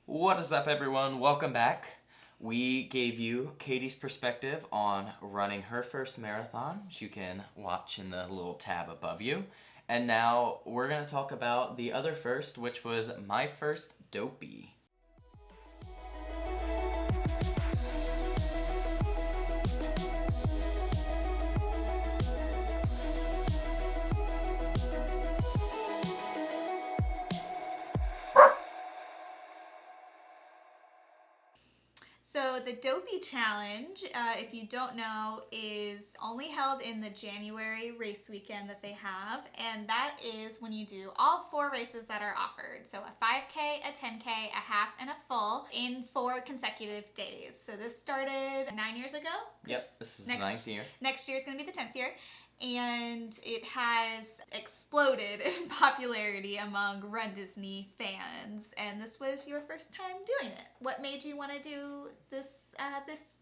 What is up, everyone? Welcome back. We gave you Katie's perspective on running her first marathon, which you can watch in the little tab above you. And now we're going to talk about the other first, which was my first Dopey. So the Dopey Challenge, if you don't know, is only held in the January race weekend that they have, and that is when you do all 4 races that are offered. So a 5K, a 10K, a half, and a full in 4 consecutive days. So this started 9 years ago? Yep, this was the 9th year. Next year is going to be the 10th year. And it has exploded in popularity among RunDisney fans. And this was your first time doing it. What made you want to do this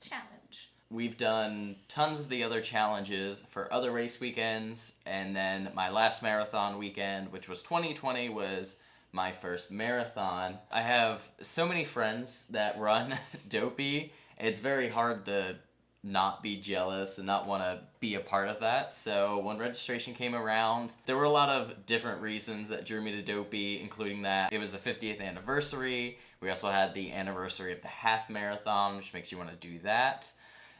challenge? We've done tons of the other challenges for other race weekends, and then my last marathon weekend, which was 2020, was my first marathon. I have so many friends that run Dopey. It's very hard to not be jealous and not want to be a part of that. So when registration came around, there were a lot of different reasons that drew me to Dopey, including that it was the 50th anniversary. We also had the anniversary of the half marathon, which makes you want to do that.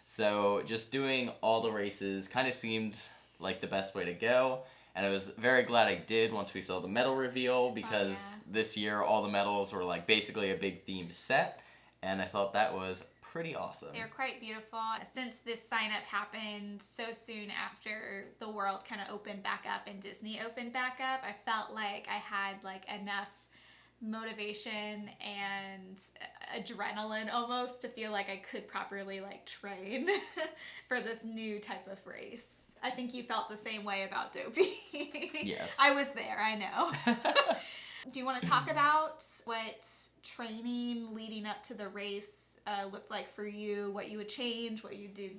So just doing all the races kind of seemed like the best way to go. And I was very glad I did once we saw the medal reveal, because this year all the medals were like basically a big themed set. And I thought that was pretty awesome. They're quite beautiful. Since this sign up happened so soon after the world kind of opened back up and Disney opened back up, I felt like I had like enough motivation and adrenaline almost to feel like I could properly like train for this new type of race. I think you felt the same way about Dopey. Yes. I was there, I know. Do you want to talk about what training leading up to the race looked like for you, what you would change, what you do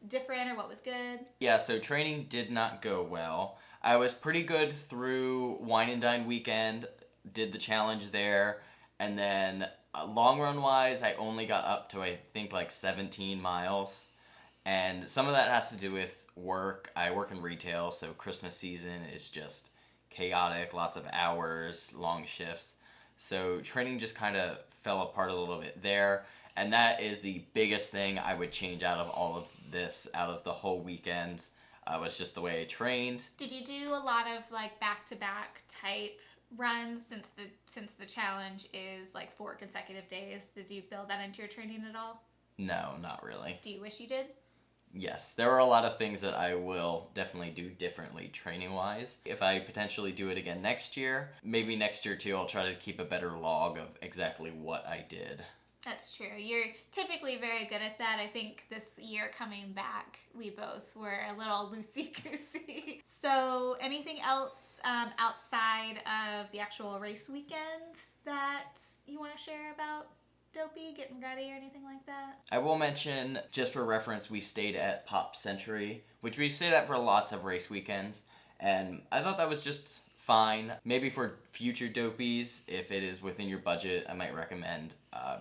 different, or what was good? Yeah, so training did not go well. I was pretty good through Wine and Dine weekend, did the challenge there, and then long run wise, I only got up to I think like 17 miles. And some of that has to do with work. I work in retail, so Christmas season is just chaotic, lots of hours, long shifts. So training just kind of fell apart a little bit there. And that is the biggest thing I would change out of all of this, out of the whole weekend, was just the way I trained. Did you do a lot of like back-to-back type runs since the challenge is like 4 consecutive days? Did you build that into your training at all? No, not really. Do you wish you did? Yes, there are a lot of things that I will definitely do differently training-wise. If I potentially do it again next year, maybe next year too, I'll try to keep a better log of exactly what I did. That's true. You're typically very good at that. I think this year coming back, we both were a little loosey-goosey. So anything else outside of the actual race weekend that you want to share about Dopey, getting ready or anything like that? I will mention, just for reference, we stayed at Pop Century, which we've stayed at for lots of race weekends, and I thought that was just fine. Maybe for future Dopies, if it is within your budget, I might recommend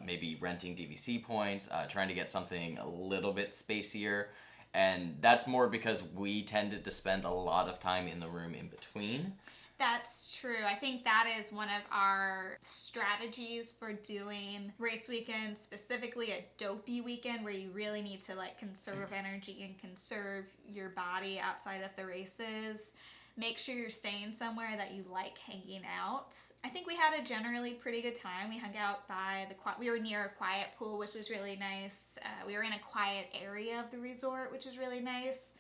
maybe renting DVC points, trying to get something a little bit spacier. And that's more because we tended to spend a lot of time in the room in between. That's true. I think that is one of our strategies for doing race weekends, specifically a Dopey weekend where you really need to like conserve energy and conserve your body outside of the races. Make sure you're staying somewhere that you like hanging out. I think we had a generally pretty good time. We hung out by we were near a quiet pool, which was really nice. We were in a quiet area of the resort, which was really nice.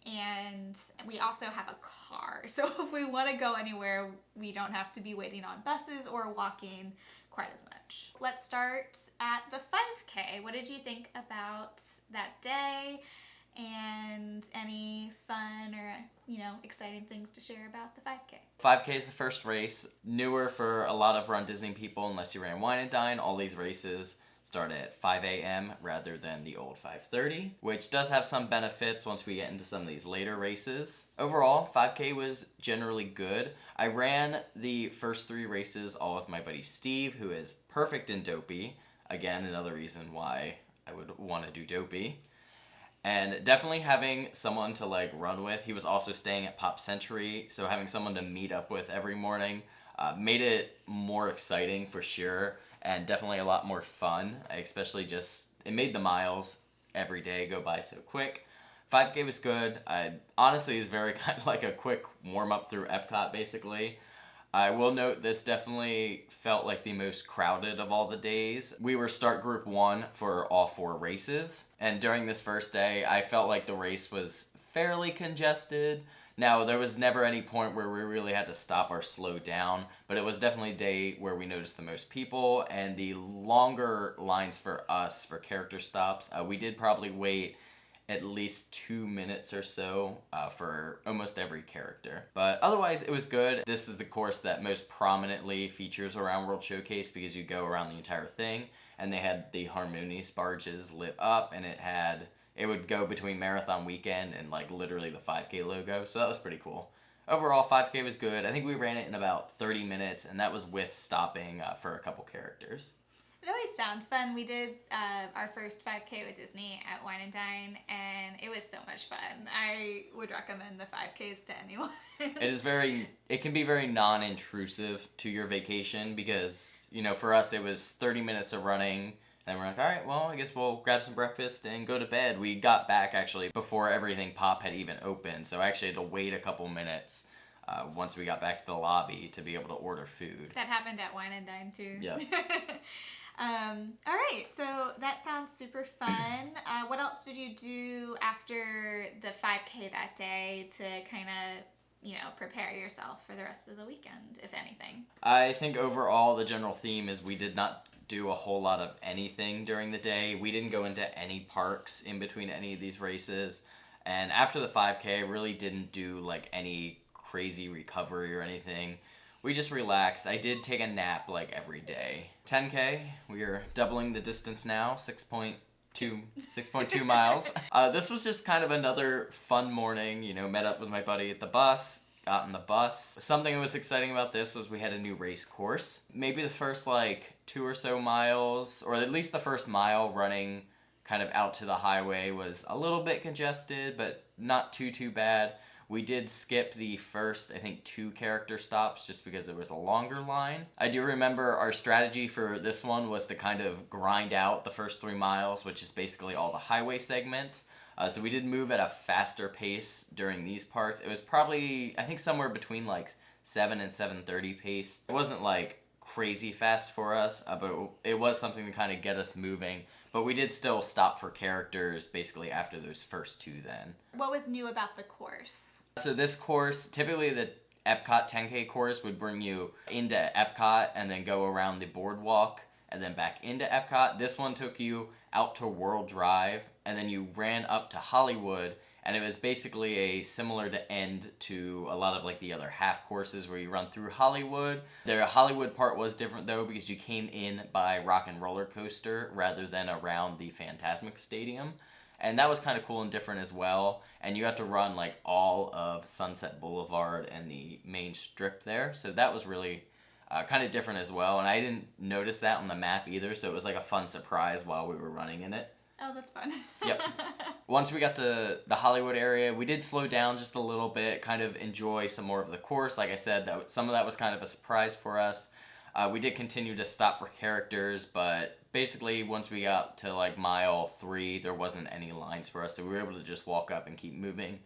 And we also have a car. So if we want to go anywhere, we don't have to be waiting on buses or walking quite as much. Let's start at the 5K. What did you think about that day? And any fun or, exciting things to share about the 5K? 5K is the first race. Newer for a lot of RunDisney people, unless you ran Wine and Dine. All these races start at 5 a.m. rather than the old 5:30, which does have some benefits once we get into some of these later races. Overall, 5K was generally good. I ran the first 3 races all with my buddy Steve, who is perfect in Dopey. Again, another reason why I would want to do Dopey. And definitely having someone to like run with. He was also staying at Pop Century, so having someone to meet up with every morning made it more exciting for sure, and definitely a lot more fun. Especially just, it made the miles every day go by so quick. 5K was good. Honestly, it was very kind of like a quick warm-up through Epcot, basically. I will note this definitely felt like the most crowded of all the days. We were start group 1 for all 4 races, and during this first day, I felt like the race was fairly congested. Now, there was never any point where we really had to stop or slow down, but it was definitely a day where we noticed the most people, and the longer lines for us for character stops. We did probably wait at least 2 minutes or so for almost every character. But otherwise, it was good. This is the course that most prominently features around World Showcase because you go around the entire thing, and they had the Harmonious barges lit up, and it would go between Marathon Weekend and like literally the 5K logo, so that was pretty cool. Overall, 5K was good. I think we ran it in about 30 minutes, and that was with stopping for a couple characters. It always sounds fun. We did our first 5K with Disney at Wine and Dine, and it was so much fun. I would recommend the 5Ks to anyone. It can be very non-intrusive to your vacation because, for us it was 30 minutes of running, and we're like, all right, well, I guess we'll grab some breakfast and go to bed. We got back actually before everything Pop had even opened, so I actually had to wait a couple minutes once we got back to the lobby to be able to order food. That happened at Wine and Dine too. Yeah. All right, so that sounds super fun. What else did you do after the 5K that day to kind of, prepare yourself for the rest of the weekend, if anything? I think overall the general theme is we did not do a whole lot of anything during the day. We didn't go into any parks in between any of these races. And after the 5K, I really didn't do like any crazy recovery or anything. We just relaxed. I did take a nap like every day. 10K, we are doubling the distance now, 6.2 miles. This was just kind of another fun morning, met up with my buddy at the bus, got in the bus. Something that was exciting about this was we had a new race course. Maybe the first 2 or so miles, or at least the first mile running kind of out to the highway was a little bit congested, but not too bad. We did skip the first, I think, 2 character stops just because it was a longer line. I do remember our strategy for this one was to kind of grind out the first 3 miles, which is basically all the highway segments. So we did move at a faster pace during these parts. It was probably, I think, somewhere between 7 and 7:30 pace. It wasn't crazy fast for us, but it was something to kind of get us moving. But we did still stop for characters basically after those first 2 then. What was new about the course? So this course, typically the Epcot 10K course would bring you into Epcot and then go around the boardwalk and then back into Epcot. This one took you out to World Drive and then you ran up to Hollywood, and it was basically a similar to end to a lot of the other half courses where you run through Hollywood. The Hollywood part was different though because you came in by Rock and Roller Coaster rather than around the Fantasmic Stadium. And that was kind of cool and different as well. And you had to run all of Sunset Boulevard and the main strip there. So that was really kind of different as well. And I didn't notice that on the map either. So it was a fun surprise while we were running in it. Oh, that's fun. Yep. Once we got to the Hollywood area, we did slow down just a little bit, kind of enjoy some more of the course. Like I said, some of that was kind of a surprise for us. We did continue to stop for characters, but basically once we got to mile 3, there wasn't any lines for us, so we were able to just walk up and keep moving.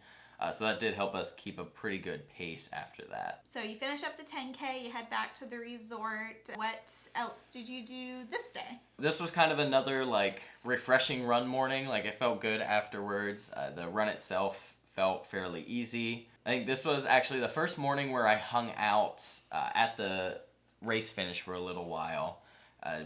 So that did help us keep a pretty good pace after that. So you finish up the 10K, you head back to the resort. What else did you do this day? This was kind of another refreshing run morning. It felt good afterwards. The run itself felt fairly easy. I think this was actually the first morning where I hung out at the race finish for a little while.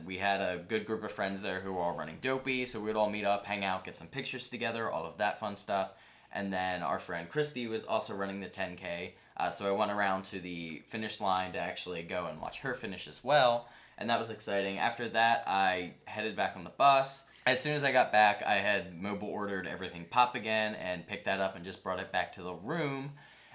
We had a good group of friends there who were all running Dopey, so we'd all meet up, hang out, get some pictures together, all of that fun stuff. And then our friend Christy was also running the 10K, so I went around to the finish line to actually go and watch her finish as well. and that was exciting. After that, I headed back on the bus. As soon as I got back, I had mobile ordered everything pop again and picked that up and just brought it back to the room.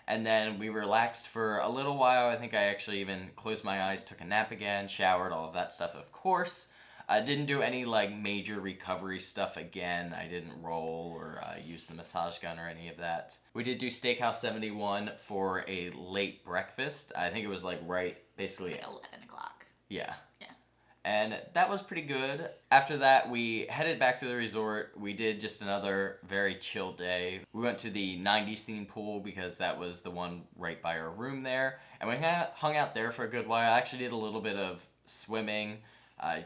And then we relaxed for a little while. I think I actually even closed my eyes, took a nap again, showered, all of that stuff, of course. I didn't do any major recovery stuff again. I didn't roll or use the massage gun or any of that. We did do Steakhouse 71 for a late breakfast. I think it was basically... It's 11 o'clock. Yeah. Yeah. And that was pretty good. After that, we headed back to the resort. We did just another very chill day. We went to the 90s theme pool because that was the one right by our room there. And we hung out there for a good while. I actually did a little bit of swimming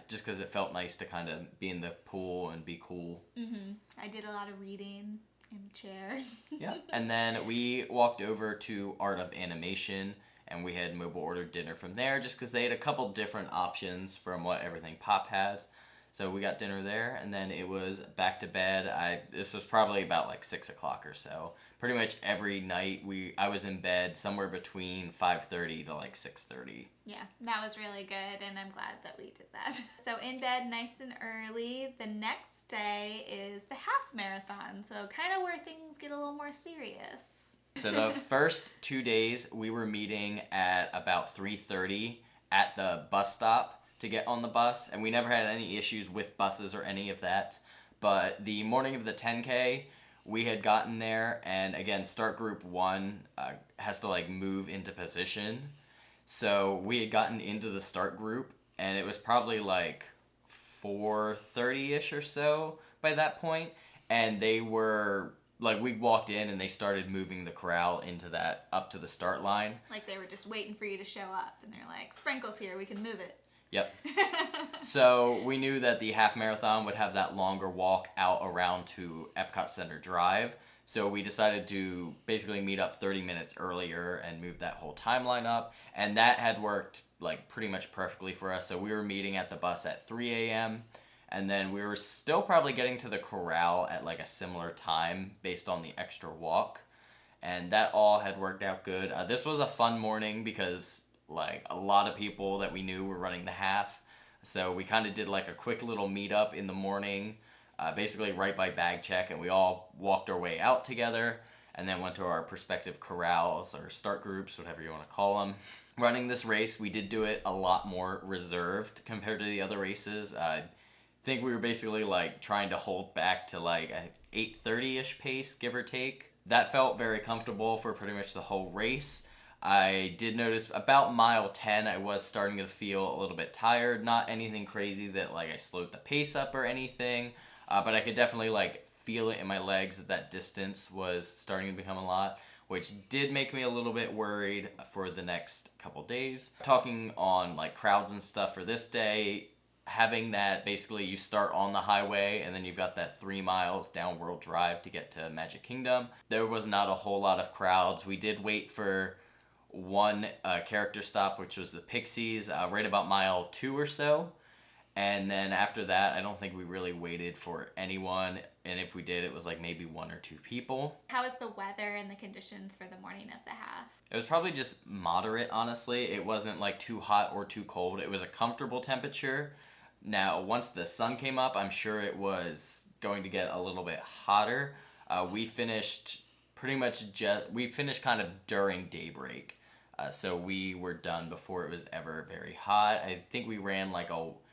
just because it felt nice to kind of be in the pool and be cool. Mm-hmm. I did a lot of reading in the chair. Yeah. And then we walked over to Art of Animation. And we had mobile ordered dinner from there just because they had a couple different options from what everything Pop had. So we got dinner there, and then it was back to bed. This was probably about 6 o'clock or so. Pretty much every night I was in bed somewhere between 5:30 to 6:30. Yeah, that was really good, and I'm glad that we did that. So in bed nice and early. The next day is the half marathon, so kind of where things get a little more serious. So the first 2 days, we were meeting at about 3:30 at the bus stop to get on the bus, and we never had any issues with buses or any of that. But the morning of the 10K, we had gotten there, and again, start group 1 has to move into position. So we had gotten into the start group, and it was probably 4:30-ish or so by that point, and they were... we walked in and they started moving the corral up to the start line. They were just waiting for you to show up. And they're like, Sprinkle's here, we can move it. Yep. So we knew that the half marathon would have that longer walk out around to Epcot Center Drive. So we decided to basically meet up 30 minutes earlier and move that whole timeline up. And that had worked pretty much perfectly for us. So we were meeting at the bus at 3 a.m., and then we were still probably getting to the corral at a similar time based on the extra walk. And that all had worked out good. This was a fun morning because a lot of people that we knew were running the half. So we kind of did a quick little meetup in the morning, basically right by bag check. And we all walked our way out together and then went to our respective corrals or start groups, whatever you want to call them. Running this race, we did do it a lot more reserved compared to the other races. I think we were basically trying to hold back to 8:30-ish pace, give or take. That felt very comfortable for pretty much the whole race. I did notice about mile 10 I was starting to feel a little bit tired. Not anything crazy that I slowed the pace up or anything, but I could definitely feel it in my legs that distance was starting to become a lot, which did make me a little bit worried for the next couple days. Talking on crowds and stuff for this day, having that basically you start on the highway and then you've got that 3 miles down World Drive to get to Magic Kingdom. There was not a whole lot of crowds. We did wait for one character stop, which was the Pixies, right about mile 2 or so. And then after that, I don't think we really waited for anyone. And if we did, it was maybe 1 or 2 people. How was the weather and the conditions for the morning of the half? It was probably just moderate, honestly. It wasn't too hot or too cold. It was a comfortable temperature. Now, once the sun came up, I'm sure it was going to get a little bit hotter. We finished kind of during daybreak. So we were done before it was ever very hot. I think we ran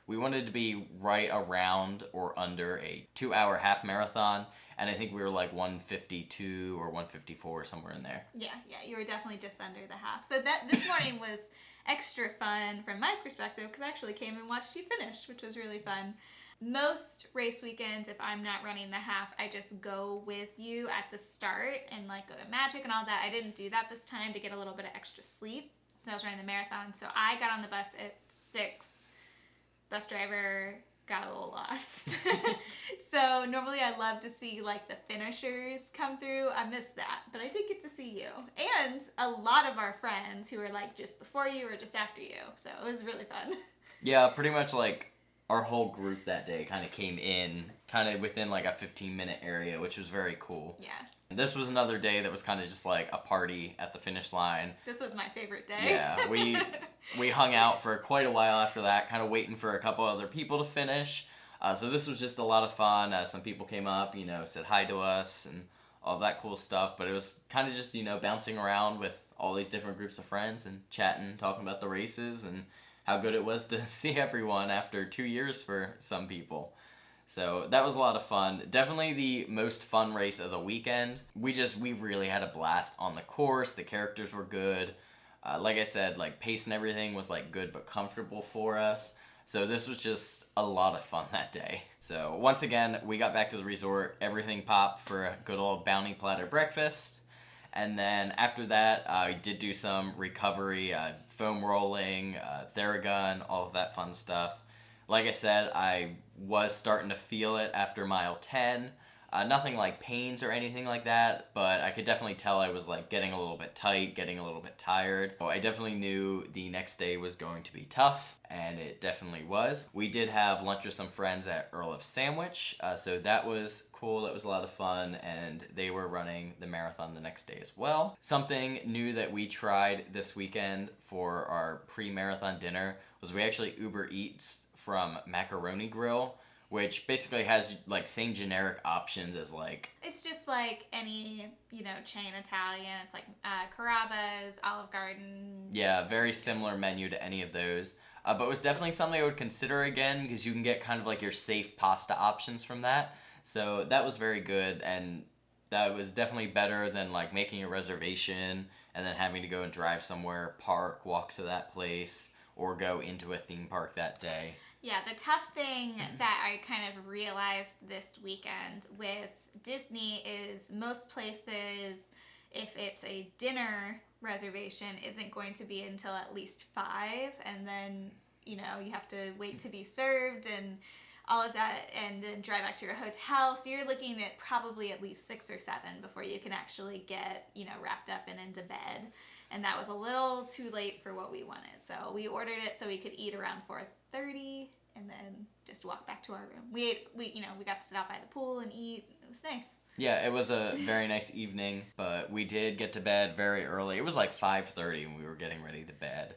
we wanted to be right around or under a 2-hour half marathon. And I think we were 1:52 or 1:54, somewhere in there. Yeah, you were definitely just under the half. So this morning was extra fun from my perspective because I actually came and watched you finish, which was really fun. Most race weekends, if I'm not running the half, I just go with you at the start and go to Magic and all that. I didn't do that this time to get a little bit of extra sleep. So I was running the marathon. So I got on the bus at 6. Bus driver got a little lost. So normally I love to see the finishers come through. I missed that, but I did get to see you. And a lot of our friends who were just before you or just after you. So it was really fun. Yeah, pretty much our whole group that day kind of came in kind of within a 15-minute area, which was very cool. Yeah. This was another day that was kind of just like a party at the finish line. This was my favorite day. Yeah, we hung out for quite a while after that, kind of waiting for a couple other people to finish. So this was just a lot of fun. Some people came up, said hi to us and all that cool stuff. But it was kind of just, bouncing around with all these different groups of friends and chatting, talking about the races and how good it was to see everyone after 2 years for some people. So that was a lot of fun. Definitely the most fun race of the weekend. We really had a blast on the course. The characters were good. Like I said, like pace and everything was like good but comfortable for us. So this was just a lot of fun that day. So once again, we got back to the resort. Everything popped for a good old bounty platter breakfast. And then after that, I did do some recovery, foam rolling, Theragun, all of that fun stuff. Like I said, I was starting to feel it after mile 10. Nothing like pains or anything like that, but I could definitely tell I was like getting a little bit tight, getting a little bit tired. So I definitely knew the next day was going to be tough, and it definitely was. We did have lunch with some friends at Earl of Sandwich, so that was cool. That was a lot of fun, and they were running the marathon the next day as well. Something new that we tried this weekend for our pre-marathon dinner was we actually Uber Eats from Macaroni Grill, which basically has like same generic options as like... It's just like any, chain Italian. It's like Carrabba's, Olive Garden. Yeah, very similar menu to any of those. But it was definitely something I would consider again because you can get kind of like your safe pasta options from that. So that was very good, and that was definitely better than like making a reservation and then having to go and drive somewhere, park, walk to that place, or go into a theme park that day. Yeah, the tough thing that I kind of realized this weekend with Disney is most places, if it's a dinner reservation, isn't going to be until at least 5, and then, you have to wait to be served and all of that, and then drive back to your hotel. So you're looking at probably at least 6 or 7 before you can actually get, wrapped up and into bed. And that was a little too late for what we wanted. So we ordered it so we could eat around 4:30 and then just walk back to our room. We got to sit out by the pool and eat. It was nice. Yeah, it was a very nice evening, but we did get to bed very early. It was like 5:30 when we were getting ready to bed.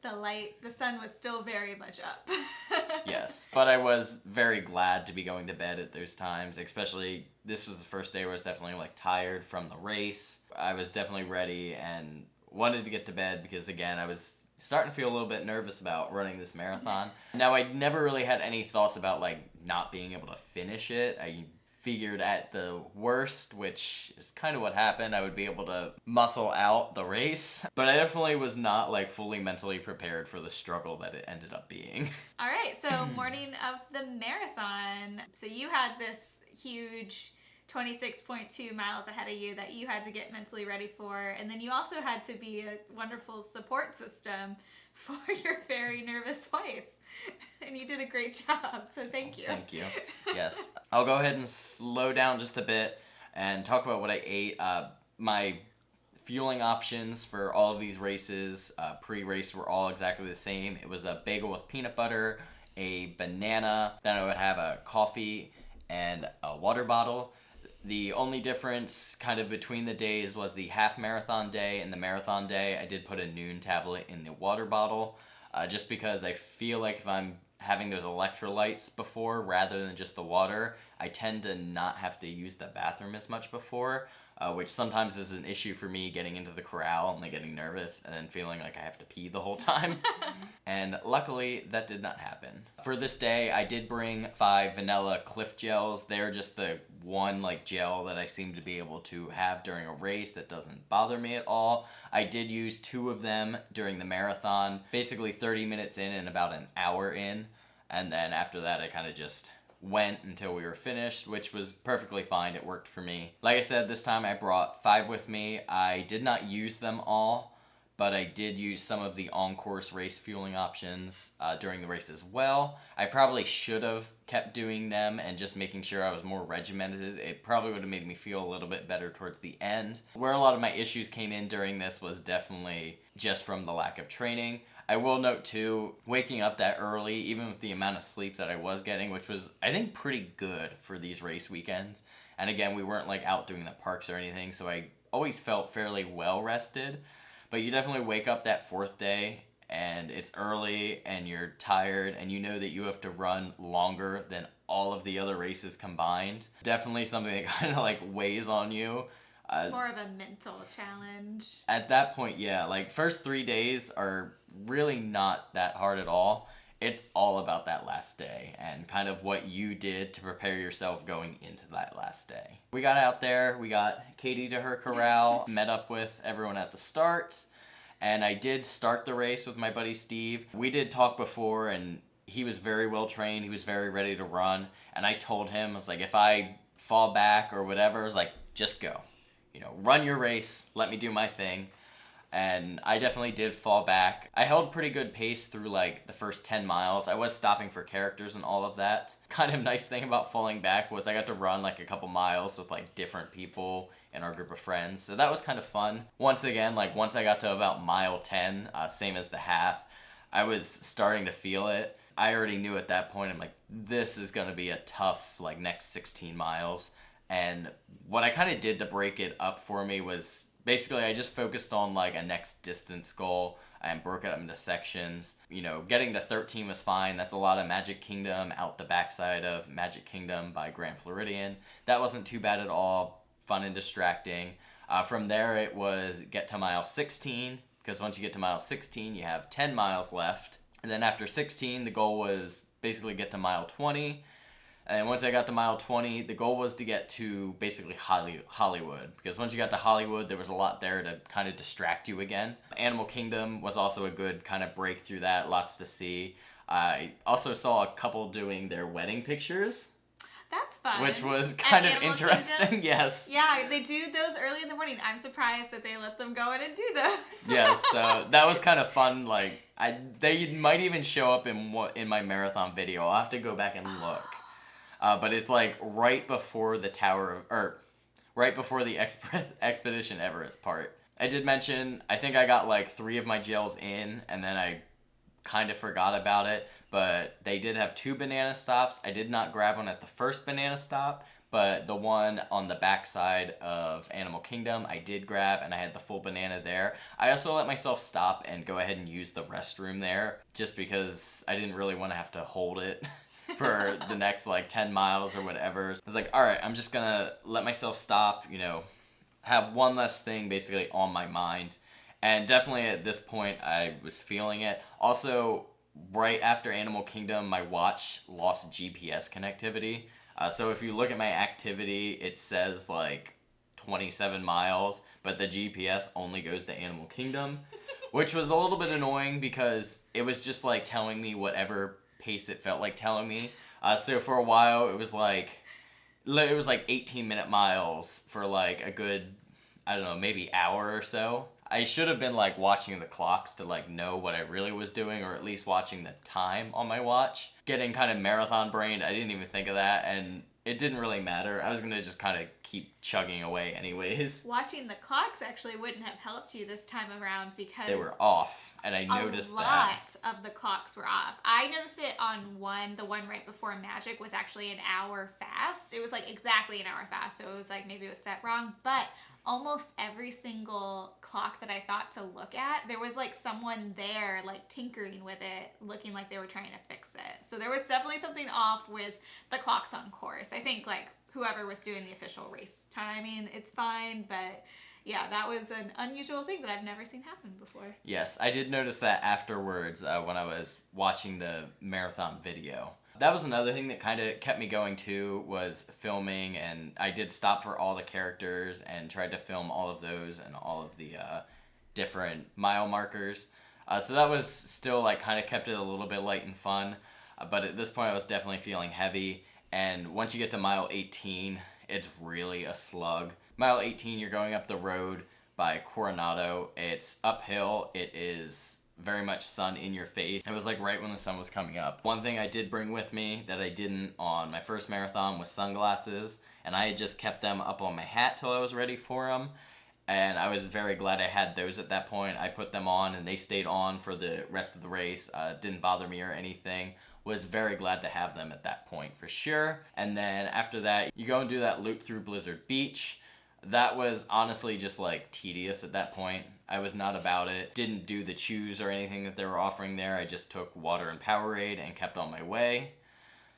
The sun was still very much up. Yes, but I was very glad to be going to bed at those times, especially this was the first day where I was definitely like tired from the race. I was definitely ready and wanted to get to bed because, again, I was starting to feel a little bit nervous about running this marathon. Now, I never really had any thoughts about like not being able to finish it. I figured at the worst, which is kind of what happened, I would be able to muscle out the race. But I definitely was not like fully mentally prepared for the struggle that it ended up being. All right, so morning of the marathon. So you had this huge 26.2 miles ahead of you that you had to get mentally ready for. And then you also had to be a wonderful support system for your very nervous wife. And you did a great job, so thank you. Thank you. Yes. I'll go ahead and slow down just a bit and talk about what I ate. My fueling options for all of these races, pre-race, were all exactly the same. It was a bagel with peanut butter, a banana, then I would have a coffee and a water bottle. The only difference kind of between the days was the half marathon day and the marathon day. I did put a noon tablet in the water bottle just because I feel like if I'm having those electrolytes before rather than just the water, I tend to not have to use the bathroom as much before, which sometimes is an issue for me getting into the corral and then getting nervous and then feeling like I have to pee the whole time. And luckily, that did not happen. For this day, I did bring 5 vanilla Cliff gels. They're just the one like gel that I seem to be able to have during a race that doesn't bother me at all. I did use 2 of them during the marathon, basically 30 minutes in and about an hour in. And then after that, I kind of just went until we were finished, which was perfectly fine. It worked for me. Like I said, this time I brought 5 with me. I did not use them all, but I did use some of the on-course race fueling options during the race as well. I probably should have kept doing them and just making sure I was more regimented. It probably would have made me feel a little bit better towards the end. Where a lot of my issues came in during this was definitely just from the lack of training. I will note too, waking up that early, even with the amount of sleep that I was getting, which was, I think, pretty good for these race weekends. And again, we weren't like out doing the parks or anything, so I always felt fairly well rested. But you definitely wake up that fourth day and it's early and you're tired and you know that you have to run longer than all of the other races combined. Definitely something that kind of like weighs on you. It's more of a mental challenge. At that point, yeah, like first 3 days are really not that hard at all. It's all about that last day and kind of what you did to prepare yourself going into that last day. We got out there, we got Katie to her corral, met up with everyone at the start, and I did start the race with my buddy Steve. We did talk before and he was very well trained, he was very ready to run, and I told him, I was like, if I fall back or whatever, I was like, just go. You know, run your race, let me do my thing. And I definitely did fall back. I held pretty good pace through like the first 10 miles. I was stopping for characters and all of that. Kind of nice thing about falling back was I got to run like a couple miles with like different people in our group of friends. So that was kind of fun. Once again, like once I got to about mile 10, same as the half, I was starting to feel it. I already knew at that point, I'm like, this is going to be a tough like next 16 miles. And what I kind of did to break it up for me was basically I just focused on like a next distance goal and broke it up into sections. You know, getting to 13 was fine. That's a lot of Magic Kingdom out the backside of Magic Kingdom by Grand Floridian. That wasn't too bad at all. Fun and distracting. From there it was get to mile 16, because once you get to mile 16 you have 10 miles left. And then after 16 the goal was basically get to mile 20. And once I got to mile 20, the goal was to get to basically Hollywood. Because once you got to Hollywood, there was a lot there to kind of distract you again. Animal Kingdom was also a good kind of break through that. Lots to see. I also saw a couple doing their wedding pictures. That's fun. Which was kind of Animal interesting, Kingdom? yes. Yeah, they do those early in the morning. I'm surprised that they let them go in and do those. Yes, so that was kind of fun. Like, they might even show up in my marathon video. I'll have to go back and look. But it's like right before the right before the Expedition Everest part. I did mention, I think I got like 3 of my gels in, and then I kind of forgot about it, but they did have 2 banana stops. I did not grab one at the first banana stop, but the one on the backside of Animal Kingdom, I did grab, and I had the full banana there. I also let myself stop and go ahead and use the restroom there, just because I didn't really want to have to hold it for the next like 10 miles or whatever. I was like, all right, I'm just gonna let myself stop, you know, have one less thing basically on my mind. And definitely at this point I was feeling it. Also, right after Animal Kingdom, my watch lost GPS connectivity. So if you look at my activity, it says like 27 miles, but the GPS only goes to Animal Kingdom, which was a little bit annoying because it was just like telling me whatever pace it felt like telling me. So for a while it was like 18-minute miles for like a good, I don't know, maybe hour or so. I should have been like watching the clocks to like know what I really was doing, or at least watching the time on my watch. Getting kind of marathon brained, I didn't even think of that, and it didn't really matter. I was gonna just kind of keep chugging away anyways. Watching the clocks actually wouldn't have helped you this time around because they were off, and I noticed that. A lot of the clocks were off. I noticed it on the one right before Magic was actually an hour fast. It was like exactly an hour fast, so it was like maybe it was set wrong, but almost every single clock that I thought to look at, there was like someone there like tinkering with it, looking like they were trying to fix it. So there was definitely something off with the clocks on course. I think like whoever was doing the official race timing, it's fine, but yeah, that was an unusual thing that I've never seen happen before. Yes, I did notice that afterwards when I was watching the marathon video. That was another thing that kind of kept me going too, was filming, and I did stop for all the characters and tried to film all of those and all of the different mile markers. So that was still like kind of kept it a little bit light and fun, but at this point I was definitely feeling heavy, and once you get to mile 18, it's really a slug. Mile 18, you're going up the road by Coronado. It's uphill. It is very much sun in your face. It was like right when the sun was coming up. One thing I did bring with me that I didn't on my first marathon was sunglasses, and I had just kept them up on my hat till I was ready for them. and I was very glad I had those at that point. I put them on, and they stayed on for the rest of the race. Didn't bother me or anything. Was very glad to have them at that point for sure. And then after that, you go and do that loop through Blizzard Beach. That was honestly just like tedious at that point. I was not about it. Didn't do the chews or anything that they were offering there. I just took water and Powerade and kept on my way.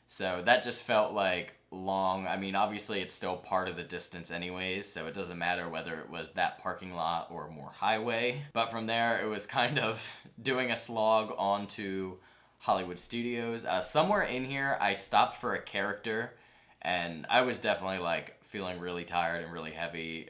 So that just felt like long. I mean, obviously it's still part of the distance anyways, so it doesn't matter whether it was that parking lot or more highway. But from there, it was kind of doing a slog onto Hollywood Studios. Somewhere in here, I stopped for a character, and I was definitely like feeling really tired and really heavy.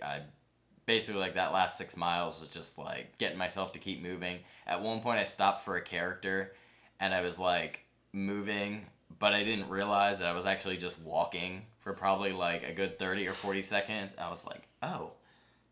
Basically, like that last 6 miles was just like getting myself to keep moving. At one point, I stopped for a character, and I was like moving, but I didn't realize that I was actually just walking for probably like a good 30 or 40 seconds. I was like, oh,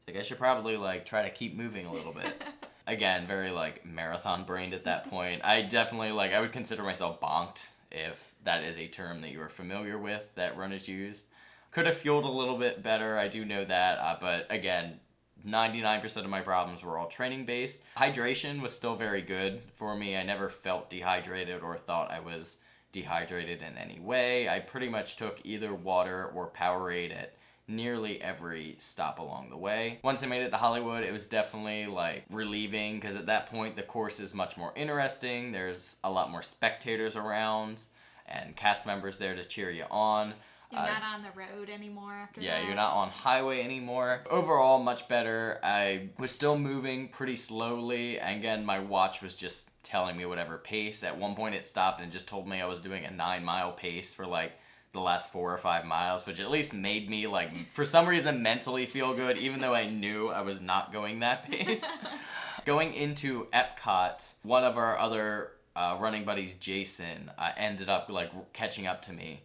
like I should probably like try to keep moving a little bit. Again, very like marathon brained at that point. I definitely like, I would consider myself bonked, if that is a term that you are familiar with that runners used. Could have fueled a little bit better, I do know that, but again, 99% of my problems were all training based. Hydration was still very good for me. I never felt dehydrated or thought I was dehydrated in any way. I pretty much took either water or Powerade at nearly every stop along the way. Once I made it to Hollywood, it was definitely like relieving, because at that point the course is much more interesting. There's a lot more spectators around and cast members there to cheer you on. You're not on the road anymore after that. Yeah, you're not on highway anymore. Overall, much better. I was still moving pretty slowly. And again, my watch was just telling me whatever pace. At one point, it stopped and just told me I was doing a 9-mile pace for like the last 4 or 5 miles, which at least made me like, for some reason, mentally feel good, even though I knew I was not going that pace. Going into Epcot, one of our other running buddies, Jason, ended up like catching up to me.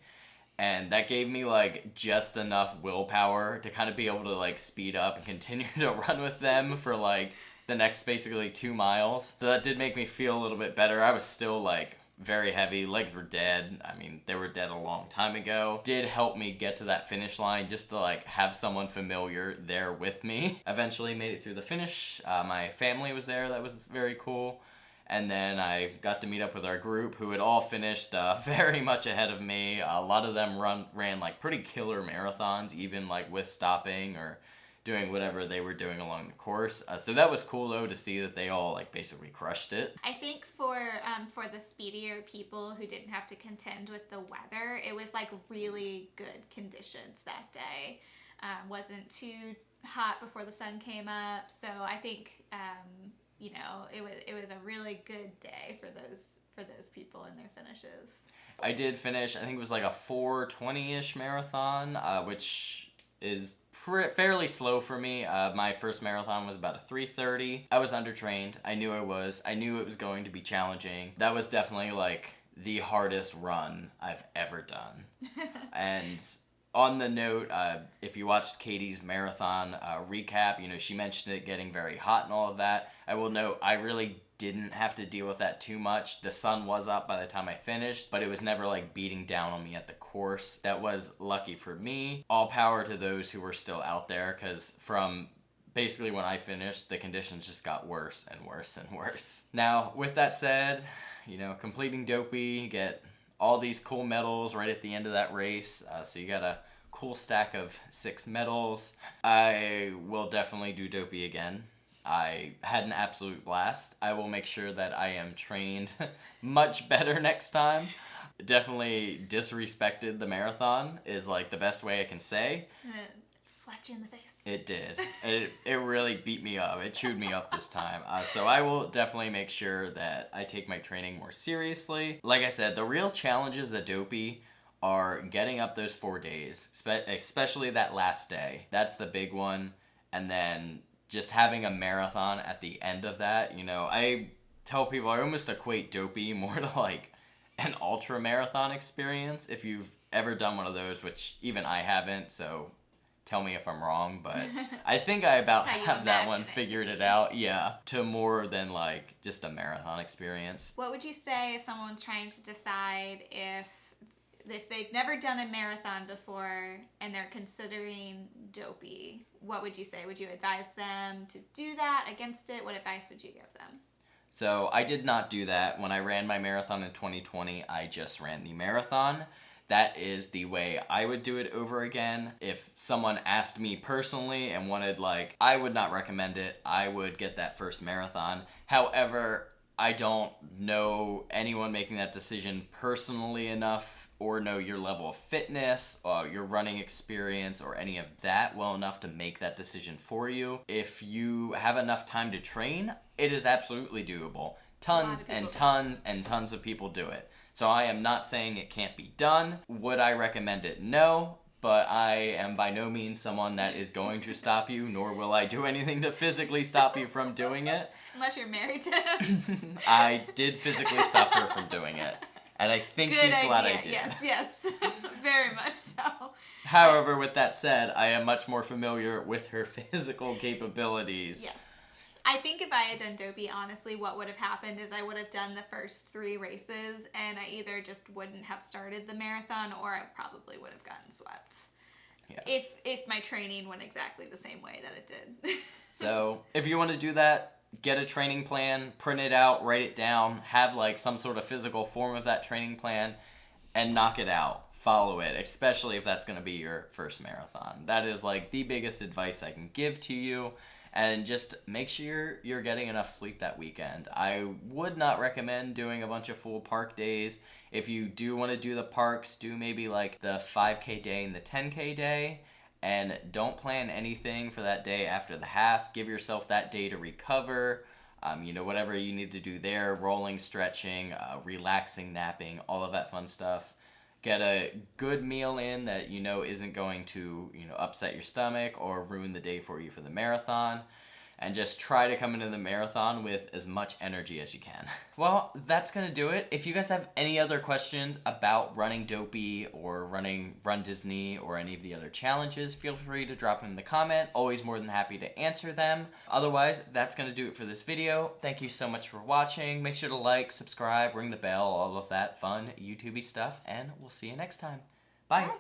And that gave me like just enough willpower to kind of be able to like speed up and continue to run with them for like the next basically 2 miles. So that did make me feel a little bit better. I was still like very heavy, legs were dead. I mean, they were dead a long time ago. Did help me get to that finish line just to like have someone familiar there with me. Eventually made it through the finish. My family was there. That was very cool. And then I got to meet up with our group, who had all finished very much ahead of me. A lot of them ran like pretty killer marathons, even like with stopping or doing whatever they were doing along the course. So that was cool though, to see that they all like basically crushed it. I think for the speedier people who didn't have to contend with the weather, it was like really good conditions that day. Wasn't too hot before the sun came up, so I think you know, it was a really good day for those people and their finishes. I did finish, I think it was like a 4:20-ish marathon, which is fairly slow for me. My first marathon was about a 3:30. I was undertrained. I knew it was going to be challenging. That was definitely like the hardest run I've ever done. And on the note, if you watched Katie's marathon recap, you know, she mentioned it getting very hot and all of that. I will note, I really didn't have to deal with that too much. The sun was up by the time I finished, but it was never like beating down on me at the course. That was lucky for me. All power to those who were still out there, because from basically when I finished, the conditions just got worse and worse and worse. Now, with that said, you know, completing Dopey, you get all these cool medals right at the end of that race. So you got a cool stack of 6 medals. I will definitely do Dopey again. I had an absolute blast. I will make sure that I am trained much better next time. Definitely disrespected the marathon is like the best way I can say. It slapped you in the face. It did. It really beat me up. It chewed me up this time. So I will definitely make sure that I take my training more seriously. Like I said, the real challenges at Dopey are getting up those 4 days, especially that last day. That's the big one. And then just having a marathon at the end of that. You know, I tell people I almost equate Dopey more to like an ultra marathon experience. If you've ever done one of those, which even I haven't, so tell me if I'm wrong, but I think I about have that one figured it out. Yeah, to more than like just a marathon experience. What would you say if someone's trying to decide if if they've never done a marathon before and they're considering Dopey, what would you say? Would you advise them to do that, against it? What advice would you give them? So I did not do that. When I ran my marathon in 2020, I just ran the marathon. That is the way I would do it over again. If someone asked me personally and wanted, like, I would not recommend it. I would get that first marathon. However, I don't know anyone making that decision personally enough, or know your level of fitness, or your running experience, or any of that well enough to make that decision for you. If you have enough time to train, it is absolutely doable. Tons and tons and tons of people do it. So I am not saying it can't be done. Would I recommend it? No. But I am by no means someone that is going to stop you, nor will I do anything to physically stop you from doing it. Unless you're married to him. I did physically stop her from doing it. And I think Good she's idea. glad I did. Yes. Very much so. However, with that said, I am much more familiar with her physical capabilities. Yes. I think if I had done Dopey, honestly, what would have happened is I would have done the first 3 races, and I either just wouldn't have started the marathon, or I probably would have gotten swept. Yeah. If my training went exactly the same way that it did. So, if you want to do that, get a training plan, print it out, write it down, have like some sort of physical form of that training plan, and knock it out. Follow it, especially if that's going to be your first marathon. That is like the biggest advice I can give to you. And just make sure you're getting enough sleep that weekend. I would not recommend doing a bunch of full park days. If you do want to do the parks, do maybe like the 5K day and the 10K day. And don't plan anything for that day after the half. Give yourself that day to recover. Whatever you need to do there, rolling, stretching, relaxing, napping, all of that fun stuff. Get a good meal in that isn't going to upset your stomach or ruin the day for you for the marathon. And just try to come into the marathon with as much energy as you can. Well, that's going to do it. If you guys have any other questions about running Dopey or running RunDisney or any of the other challenges, feel free to drop them in the comment. Always more than happy to answer them. Otherwise, that's going to do it for this video. Thank you so much for watching. Make sure to like, subscribe, ring the bell, all of that fun YouTubey stuff, and we'll see you next time. Bye. Bye.